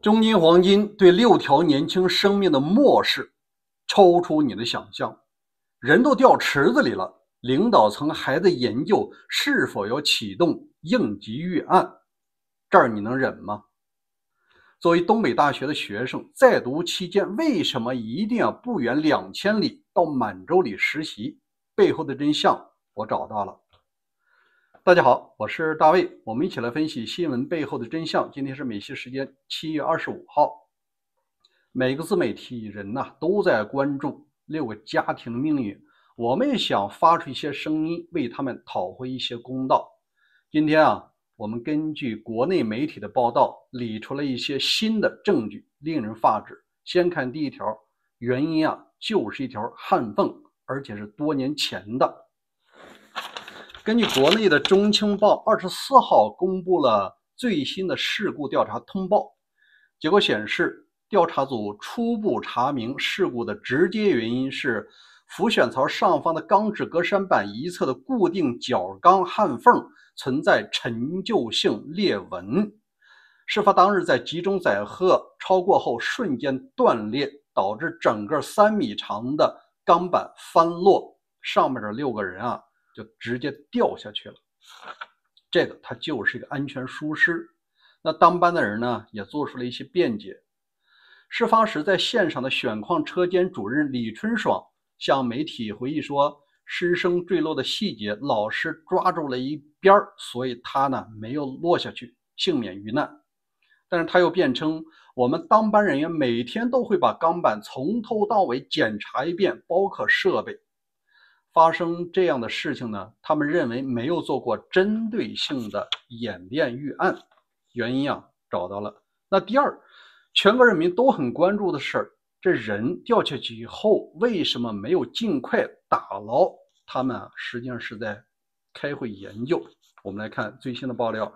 中金黄金对6条年轻生命的漠视，超出你的想象。人都掉池子里了，领导层还在研究是否要启动应急预案，这儿你能忍吗？作为东北大学的学生，在读期间为什么一定要不远2000里到满洲里实习？背后的真相我找到了。大家好，我是大卫，我们一起来分析新闻背后的真相。今天是美西时间7月25号，每个自媒体人都在关注6个家庭的命运，我们也想发出一些声音，为他们讨回一些公道。今天我们根据国内媒体的报道，理出了一些新的证据，令人发指。先看第一条，原因就是一条焊缝，而且是多年前的。根据国内的中青报24号公布了最新的事故调查通报，结果显示，调查组初步查明事故的直接原因是浮选槽上方的钢制格栅板一侧的固定角钢焊缝存在陈旧性裂纹。事发当日在集中载荷超过后瞬间断裂，导致整个3米长的钢板翻落，上面的6个人就直接掉下去了。这个它就是一个安全疏失。那当班的人也做出了一些辩解。事发时在现场的选矿车间主任李春爽向媒体回忆说，师生坠落的细节老师抓住了一边，所以他没有落下去，幸免于难。但是他又辩称，我们当班人员每天都会把钢板从头到尾检查一遍，包括设备。发生这样的事情他们认为没有做过针对性的演练预案。原因找到了。那第二，全国人民都很关注的事，这人掉下去以后为什么没有尽快打捞？他们实际上是在开会研究。我们来看最新的爆料。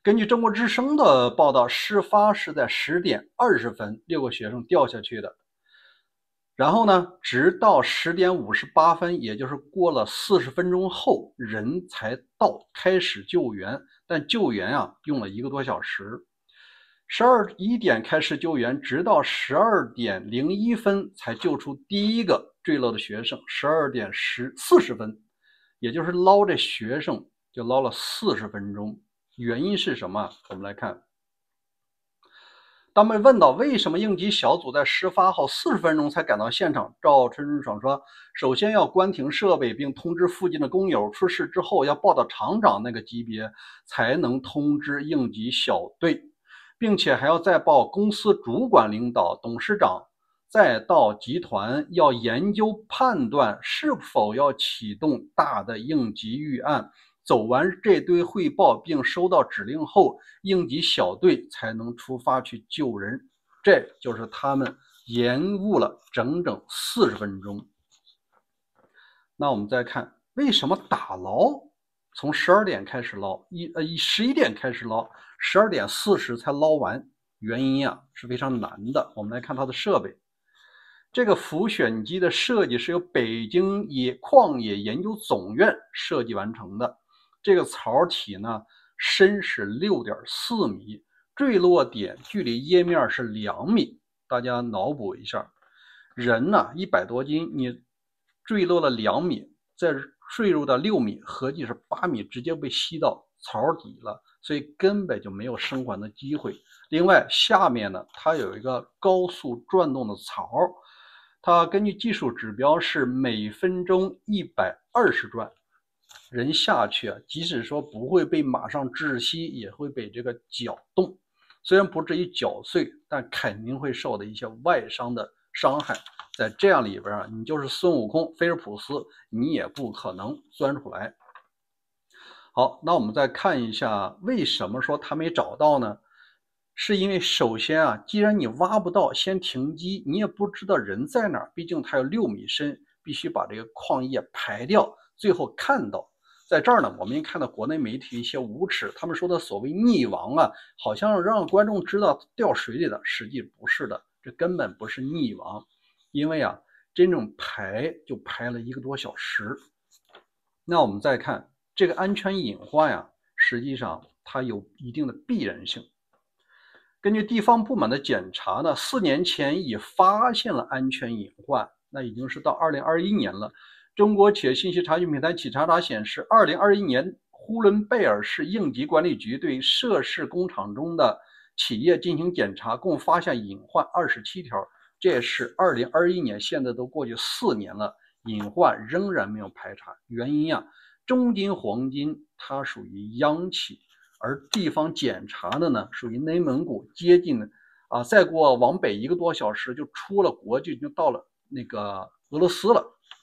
根据中国之声的报道，事发是在10点20分，6个学生掉下去的。然后直到10点58分，也就是过了40分钟后，人才到开始救援，但救援用了1个多小时。11点开始救援，直到12点01分才救出第一个坠落的学生。12点40分，也就是捞这学生就捞了40分钟。原因是什么？我们来看。当被问到为什么应急小组在事发后40分钟才赶到现场，赵春爽说，首先要关停设备，并通知附近的工友，出事之后要报到厂长那个级别，才能通知应急小队，并且还要再报公司主管领导、董事长，再到集团，要研究判断是否要启动大的应急预案。走完这堆汇报并收到指令后，应急小队才能出发去救人。这就是他们延误了整整40分钟。那我们再看，为什么打捞从12点开始捞，11点开始捞，12点40才捞完？原因是非常难的。我们来看它的设备。这个浮选机的设计是由北京矿业研究总院设计完成的。这个槽体深是6.4米，坠落点距离叶面是2米。大家脑补一下，人100多斤，你坠落了2米，再坠入到6米，合计是8米，直接被吸到槽底了，所以根本就没有生还的机会。另外下面它有一个高速转动的槽，它根据技术指标是每分钟120转。人下去即使说不会被马上窒息，也会被这个搅动，虽然不至于搅碎，但肯定会受到一些外伤的伤害。在这样里边你就是孙悟空、菲尔普斯，你也不可能钻出来。好，那我们再看一下，为什么说他没找到呢？是因为首先既然你挖不到，先停机，你也不知道人在哪儿，毕竟它有6米深，必须把这个矿液排掉，最后看到。在这儿我们也看到国内媒体一些无耻，他们说的所谓溺亡好像让观众知道掉水里的，实际不是的，这根本不是溺亡，因为真正排就排了1个多小时。那我们再看这个安全隐患实际上它有一定的必然性。根据地方部门的检查呢，4年前已发现了安全隐患，那已经是到2021年了。中国企业信息查询平台企查显示，2021年呼伦贝尔市应急管理局对涉事工厂中的企业进行检查，共发现隐患27条。这是2021年，现在都过去4年了，隐患仍然没有排查。原因啊，中金黄金它属于央企，而地方检查的呢属于内蒙古，接近再过往北1个多小时就出了国际，就到了那个俄罗斯了。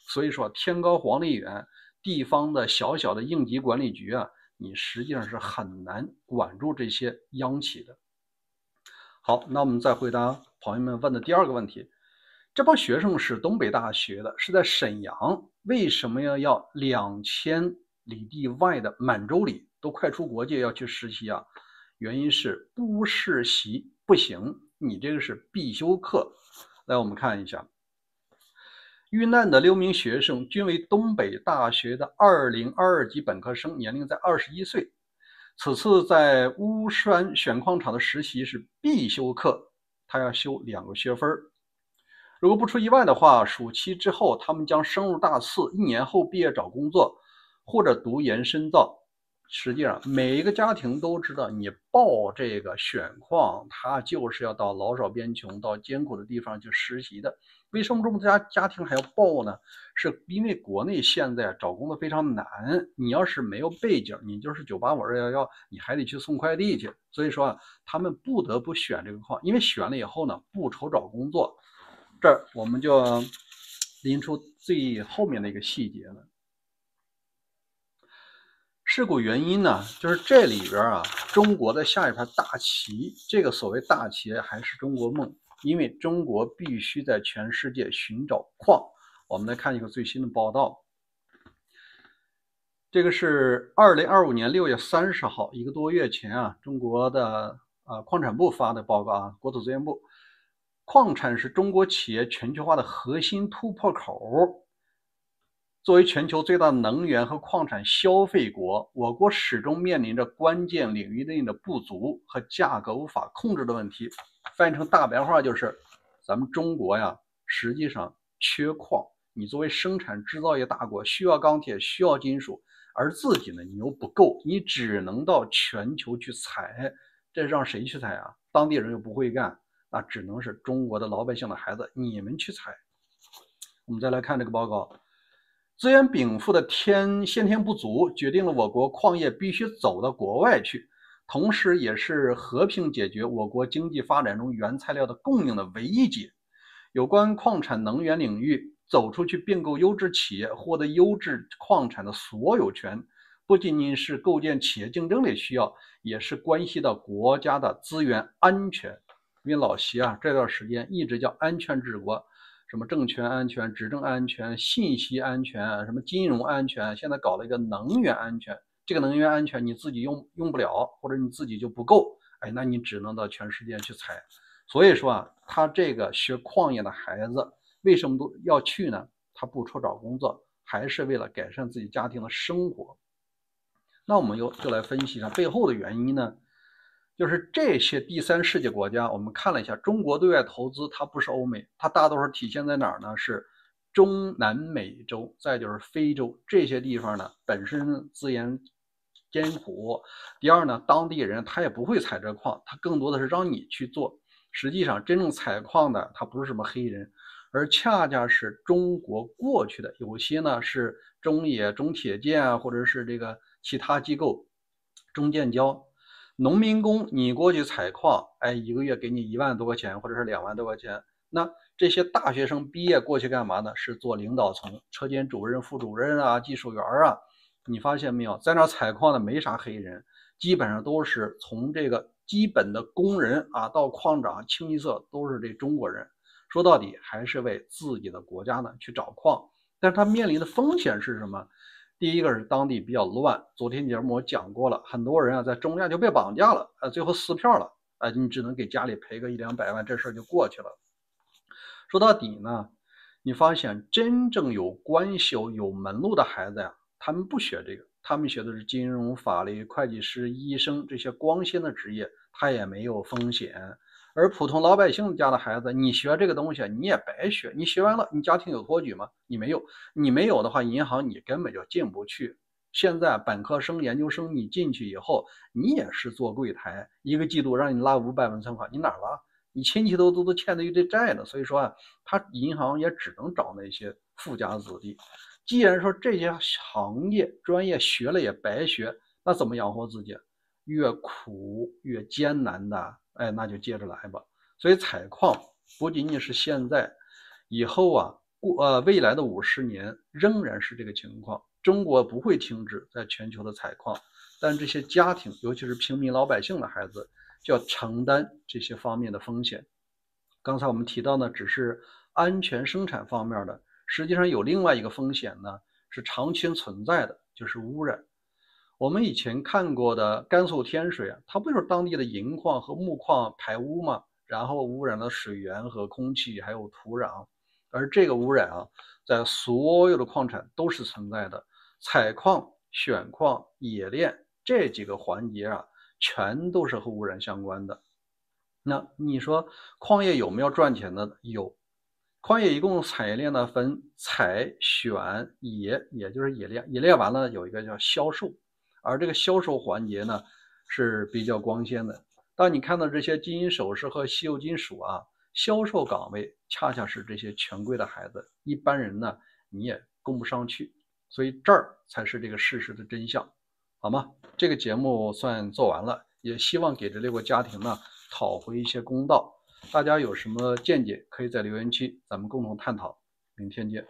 所以说天高皇帝远，地方的小小的应急管理局啊，你实际上是很难管住这些央企的。好，那我们再回答朋友们问的第2个问题，这帮学生是东北大学的，是在沈阳，为什么要2000里地外的满洲里，都快出国界要去实习啊？原因是不实习不行，你这个是必修课。来，我们看一下，遇难的6名学生均为东北大学的2022级本科生，年龄在21岁。此次在巫山选矿场的实习是必修课，他要修2个学分。如果不出意外的话，暑期之后他们将升入大4，1年后毕业找工作或者读研深造。实际上每一个家庭都知道，你报这个选矿，他就是要到老少边穷、到艰苦的地方去实习的。为什么这么多家庭还要报呢？是因为国内现在找工作非常难，你要是没有背景，你就是985、211，你还得去送快递去。所以说他们不得不选这个矿，因为选了以后呢，不愁找工作。这儿我们就拎出最后面的一个细节了。事故原因呢，就是这里边啊，中国的下一盘大棋，这个所谓大棋还是中国梦，因为中国必须在全世界寻找矿。我们来看一个最新的报道，这个是2025年6月30号，1个多月前啊，中国的矿产部发的报告啊，国土资源部，矿产是中国企业全球化的核心突破口。作为全球最大的能源和矿产消费国，我国始终面临着关键领域内的不足和价格无法控制的问题。翻译成大白话就是，咱们中国呀，实际上缺矿。你作为生产制造业大国，需要钢铁，需要金属，而自己呢，你又不够，你只能到全球去采。这让谁去采啊？当地人又不会干，那只能是中国的老百姓的孩子，你们去采。我们再来看这个报告。资源禀赋的先天不足，决定了我国矿业必须走到国外去，同时也是和平解决我国经济发展中原材料的供应的唯一解。有关矿产能源领域，走出去并购优质企业，获得优质矿产的所有权，不仅仅是构建企业竞争力需要，也是关系到国家的资源安全。因为老习啊，这段时间一直叫安全治国。什么政权安全、执政安全、信息安全、什么金融安全，现在搞了一个能源安全。这个能源安全你自己用不了，或者你自己就不够，哎，那你只能到全世界去采。所以说啊，他这个学矿业的孩子为什么都要去呢？他不出找工作，还是为了改善自己家庭的生活。那我们就来分析一下背后的原因呢？就是这些第三世界国家，我们看了一下，中国对外投资，它不是欧美，它大多数体现在哪儿呢？是中南美洲，再就是非洲这些地方呢，本身资源艰苦。第二呢，当地人他也不会采这矿，他更多的是让你去做。实际上，真正采矿的他不是什么黑人，而恰恰是中国过去的有些呢是中冶、中铁建啊，或者是这个其他机构中建交。农民工你过去采矿，哎，1个月给你1万多块钱，或者是2万多块钱。那这些大学生毕业过去干嘛呢？是做领导层，车间主任、副主任啊，技术员啊。你发现没有，在那采矿的没啥黑人，基本上都是从这个基本的工人啊到矿长、清一色都是这中国人。说到底还是为自己的国家呢去找矿，但是他面临的风险是什么？第一个是当地比较乱，昨天节目我讲过了，很多人啊在中亚就被绑架了，最后撕票了，你只能给家里赔个100-200万，这事就过去了。说到底呢，你发现真正有关系、有门路的孩子呀，他们不学这个，他们学的是金融、法律、会计师、医生这些光鲜的职业，他也没有风险。而普通老百姓家的孩子，你学这个东西你也白学，你学完了你家庭有托举吗？你没有，你没有的话，银行你根本就进不去。现在本科生、研究生你进去以后，你也是做柜台，一个季度让你拉500万存款，你哪拉？你亲戚都欠着一堆债呢。所以说啊，他银行也只能找那些富家子弟。既然说这些行业专业学了也白学，那怎么养活自己？越苦越艰难的，哎，那就接着来吧。所以采矿不仅仅是现在，以后啊，未来的50年仍然是这个情况。中国不会停止在全球的采矿，但这些家庭，尤其是平民老百姓的孩子，就要承担这些方面的风险。刚才我们提到呢，只是安全生产方面的，实际上有另外一个风险呢，是长期存在的，就是污染。我们以前看过的甘肃天水啊，它不就是当地的银矿和木矿排污吗？然后污染了水源和空气，还有土壤。而这个污染啊，在所有的矿产都是存在的。采矿、选矿、冶炼这几个环节啊，全都是和污染相关的。那你说矿业有没有赚钱的？有。矿业一共采炼呢分采、选、冶，也就是冶炼。冶炼完了有一个叫销售，而这个销售环节呢是比较光鲜的。当你看到这些金银首饰和稀有金属啊，销售岗位恰恰是这些权贵的孩子，一般人呢你也供不上去。所以这儿才是这个事实的真相，好吗？这个节目算做完了，也希望给这6个家庭呢讨回一些公道。大家有什么见解，可以在留言区咱们共同探讨。明天见。